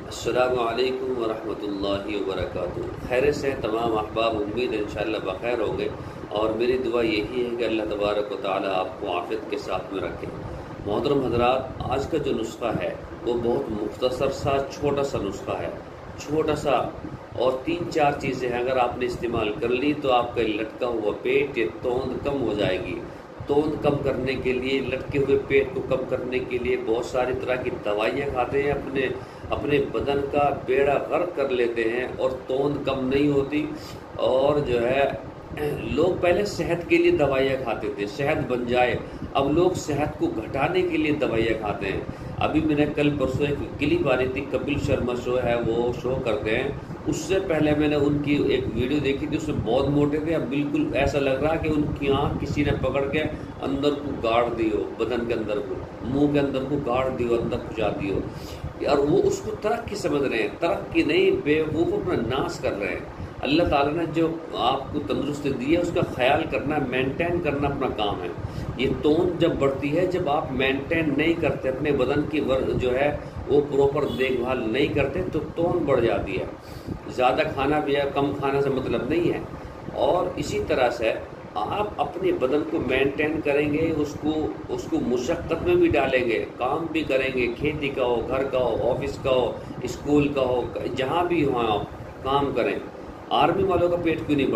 السلام علیکم ورحمۃ اللہ وبرکاتہ۔ خیر سے تمام احباب، امید ہے انشاءاللہ بخیر ہوں گے، اور میری دعا یہی ہے کہ اللہ تبارک و تعالی آپ کو عافیت کے ساتھ میں رکھے۔ محترم حضرات، آج کا جو نسخہ ہے وہ بہت مختصر سا چھوٹا سا نسخہ ہے، چھوٹا سا، اور 3-4 چیزیں ہیں اگر آپ نے استعمال کر لی تو آپ کا لٹکا ہوا پیٹ یا توند کم ہو جائے گی۔ توند کم کرنے کے لیے، لٹکے ہوئے پیٹ کو کم کرنے کے لیے بہت ساری طرح کی دوائیاں کھاتے ہیں، اپنے بدن کا بیڑا غرق کر لیتے ہیں اور توند کم نہیں ہوتی۔ اور جو ہے لوگ پہلے صحت کے لیے دوائیاں کھاتے تھے، صحت بن جائے، اب لوگ صحت کو گھٹانے کے لیے دوائیاں کھاتے ہیں۔ ابھی میں نے کل پرسوں ایک کلپ آ رہی تھی، کپل شرما شو ہے، وہ شو کرتے ہیں، اس سے پہلے میں نے ان کی ایک ویڈیو دیکھی تھی، اس میں بہت موٹے تھے، اب بالکل ایسا لگ رہا کہ ان کی آنکھ کسی نے پکڑ کے اندر کو گاڑ دی ہو، بدن کے اندر کو، منہ کے اندر کو گاڑ دی ہو، اندر پہنچا دی ہو، اور وہ اس کو ترقی سمجھ رہے ہیں، ترقی نہیں، بیوقوف اپنا ناش کر رہے ہیں۔ اللہ تعالیٰ نے جو آپ کو تندرستی دی ہے اس کا خیال کرنا، مینٹین کرنا اپنا کام ہے۔ یہ توند جب بڑھتی ہے جب آپ مینٹین نہیں کرتے، اپنے بدن کی جو ہے وہ پروپر دیکھ بھال نہیں کرتے تو توند بڑھ جاتی ہے۔ زیادہ کھانا بھی ہے، کم کھانا سے مطلب نہیں ہے۔ اور اسی طرح سے آپ اپنے بدن کو مینٹین کریں گے، اس کو مشقت میں بھی ڈالیں گے، کام بھی کریں گے، کھیتی کا ہو، گھر کا ہو، آفس کا ہو، اسکول کا ہو، جہاں بھی ہو آپ کام کریں۔ آرمی والوں کا پیٹ کیوں نہیں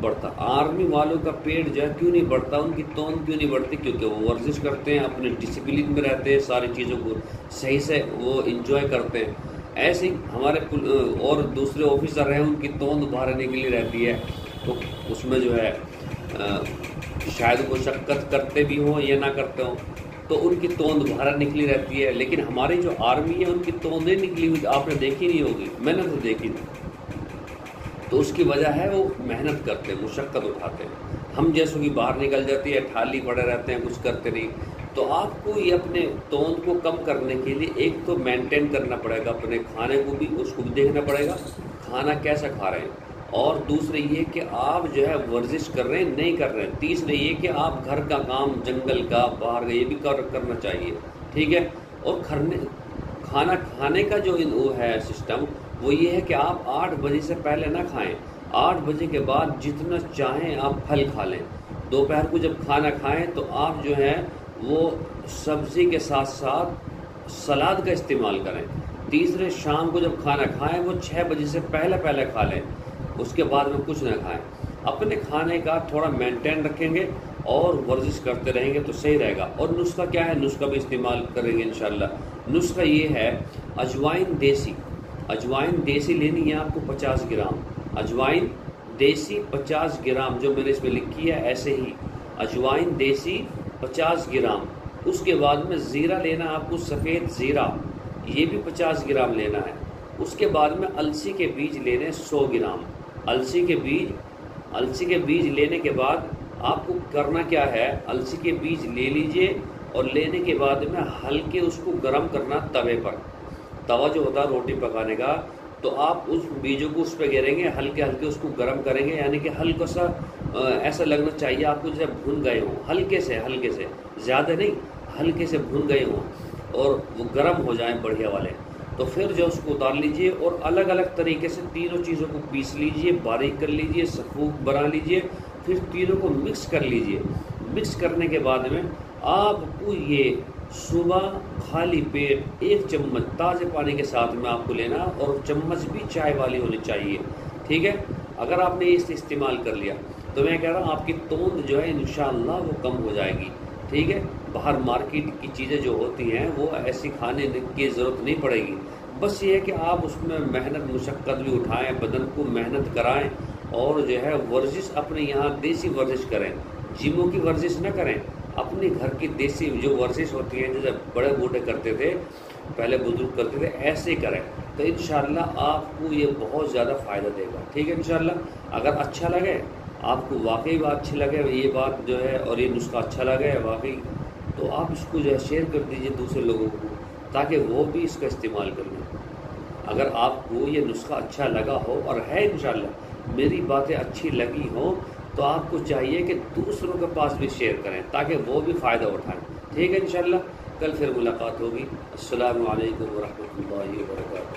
بڑھتا؟ آرمی والوں کا پیٹ جو ہے کیوں نہیں بڑھتا، ان کی توند کیوں نہیں بڑھتی؟ کیونکہ وہ ورزش کرتے ہیں، اپنے ڈسپلن میں رہتے ہیں، ساری چیزوں کو صحیح سے وہ انجوائے کرتے ہیں۔ ایسے ہی ہمارے اور دوسرے آفیسر ہیں، ان کی توند باہر نکلی رہتی ہے، تو اس میں جو ہے شاید مشقت کرتے بھی ہوں یا نہ کرتے ہوں تو ان کی توند باہر نکلی رہتی ہے، لیکن ہماری جو آرمی ہے ان کی توندیں نکلی ہوئی آپ نے دیکھی نہیں ہوگی، میں نے تو دیکھی نہیں۔ تو اس کی وجہ ہے وہ محنت کرتے ہیں، مشقت اٹھاتے ہیں۔ ہم جیسوں کی باہر نکل جاتی ہے، ٹھالی پڑے رہتے ہیں، کچھ کرتے نہیں۔ تو آپ کو یہ اپنے توند کو کم کرنے کے لیے ایک تو مینٹین کرنا پڑے گا، اپنے کھانے کو بھی، اس کو بھی دیکھنا پڑے گا کھانا کیسا کھا رہے ہیں، اور دوسرے یہ کہ آپ جو ہے ورزش کر رہے ہیں نہیں کر رہے ہیں، تیسرے یہ کہ آپ گھر کا کام، جنگل کا، باہر کا، یہ بھی کرنا چاہیے، ٹھیک ہے۔ اور کھانا کھانے کا جو وہ ہے سسٹم، وہ یہ ہے کہ آپ 8 بجے سے پہلے نہ کھائیں، 8 بجے کے بعد جتنا چاہیں آپ پھل کھا لیں۔ دوپہر کو جب کھانا کھائیں تو آپ جو ہے وہ سبزی کے ساتھ ساتھ سلاد کا استعمال کریں۔ تیسرے شام کو جب کھانا کھائیں وہ 6 بجے سے پہلے کھا لیں، اس کے بعد میں کچھ نہ کھائیں۔ اپنے کھانے کا تھوڑا مینٹین رکھیں گے اور ورزش کرتے رہیں گے تو صحیح رہے گا۔ اور نسخہ کیا ہے، نسخہ بھی استعمال کریں گے انشاءاللہ۔ نسخہ یہ ہے، اجوائن دیسی لینی ہے آپ کو 50 گرام، اجوائن دیسی 50 گرام، جو میں نے اس میں لکھی ہے ایسے ہی، اجوائن دیسی 50 گرام۔ اس کے بعد میں زیرہ لینا آپ کو، سفید زیرہ، یہ بھی 50 گرام لینا ہے۔ اس کے بعد میں السی کے بیج لینے 100 گرام، السی کے بیج لینے کے بعد آپ کو کرنا کیا ہے، السی کے بیج لے لیجئے، اور لینے کے بعد میں ہلکے اس کو گرم کرنا توے پر، توا جو ہوتا ہے روٹی پکانے کا، تو آپ اس بیجوں کو اس پہ گریں گے، ہلکے اس کو گرم کریں گے، یعنی کہ ہلکا سا ایسا لگنا چاہیے آپ کو جیسے بھن گئے ہوں، ہلکے سے، زیادہ نہیں، ہلکے سے بھن گئے ہوں اور وہ گرم ہو جائیں بڑھیا والے۔ تو پھر جو اس کو اتار لیجئے اور الگ الگ طریقے سے تینوں چیزوں کو پیس لیجئے، باریک کر لیجئے، سفوف بنا لیجئے، پھر تینوں کو مکس کر لیجئے۔ مکس کرنے کے بعد میں آپ کو یہ صبح خالی پیٹ 1 چمچ تازے پانی کے ساتھ میں آپ کو لینا، اور چمچ بھی چائے والی ہونی چاہیے، ٹھیک ہے۔ اگر آپ نے اس استعمال کر لیا تو میں کہہ رہا ہوں آپ کی توند جو ہے انشاءاللہ وہ کم ہو جائے گی، ٹھیک ہے۔ باہر مارکیٹ کی چیزیں جو ہوتی ہیں وہ ایسی کھانے کی ضرورت نہیں پڑے گی، بس یہ ہے کہ آپ اس میں محنت مشقت بھی اٹھائیں، بدن کو محنت کرائیں، اور جو ہے ورزش اپنے یہاں دیسی ورزش کریں، جموں کی ورزش نہ کریں، اپنے گھر کی دیسی جو ورزش ہوتی ہیں جیسے بڑے بوڑھے کرتے تھے، پہلے بزرگ کرتے تھے، ایسے ہی کریں تو انشاءاللہ آپ کو یہ بہت زیادہ فائدہ دے گا، ٹھیک ہے انشاءاللہ۔ اگر اچھا لگے آپ کو، واقعی بات اچھی لگے یہ بات جو ہے، اور یہ نسخہ اچھا لگے واقعی، تو آپ اس کو جو ہے شیئر کر دیجئے دوسرے لوگوں کو، تاکہ وہ بھی اس کا استعمال کر لیں۔ اگر آپ کو یہ نسخہ اچھا لگا ہو، اور ہے انشاءاللہ میری باتیں اچھی لگی ہوں، تو آپ کو چاہیے کہ دوسروں کے پاس بھی شیئر کریں تاکہ وہ بھی فائدہ اٹھائیں، ٹھیک ہے انشاءاللہ۔ کل پھر ملاقات ہوگی۔ السلام علیکم ورحمۃ اللہ وبرکاتہ۔